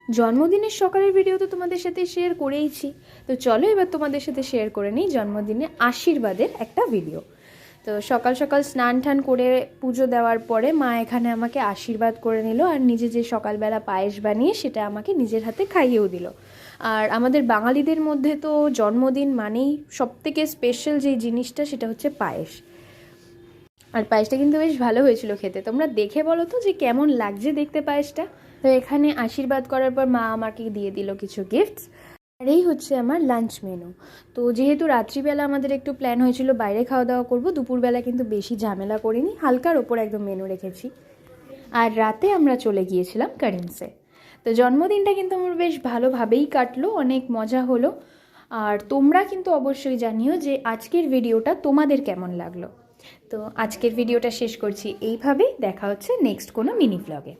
জন্মদিনের সকালের ভিডিও তো তোমাদের সাথে শেয়ার করেইছি, তো চলো এবার তোমাদের সাথে শেয়ার করে নিই জন্মদিনে আশীর্বাদের একটা ভিডিও। তো সকাল সকাল স্নান টান করে পুজো দেওয়ার পরে মা এখানে আমাকে আশীর্বাদ করে নিল, আর নিজে যে সকালবেলা পায়েস বানিয়ে সেটা আমাকে নিজের হাতে খাইয়েও দিল। আর আমাদের বাঙালিদের মধ্যে তো জন্মদিন মানেই সবথেকে স্পেশাল যে জিনিসটা সেটা হচ্ছে পায়েস। আর পায়েসটা কিন্তু বেশ ভালো হয়েছিল খেতে। তোমরা দেখে বলো তো যে কেমন লাগছে দেখতে পায়েসটা। তো এখানে আশীর্বাদ করার পর মা আমাকে দিয়ে দিল কিছু গিফটস। আর এই হচ্ছে আমার লাঞ্চ মেনু। তো যেহেতু রাত্রিবেলা আমাদের একটু প্ল্যান হয়েছিল বাইরে খাওয়া দাওয়া করবো, দুপুরবেলা কিন্তু বেশি ঝামেলা করিনি, হালকার ওপর একদম মেনু রেখেছি। আর রাতে আমরা চলে গিয়েছিলাম কারেন্সে। তো জন্মদিনটা কিন্তু আমার বেশ ভালোভাবেই কাটলো, অনেক মজা হলো। আর তোমরা কিন্তু অবশ্যই জানিও যে আজকের ভিডিওটা তোমাদের কেমন লাগলো। তো আজকের ভিডিওটা শেষ করছি এইভাবেই, দেখা হচ্ছে নেক্সট কোনো মিনি ভ্লগে।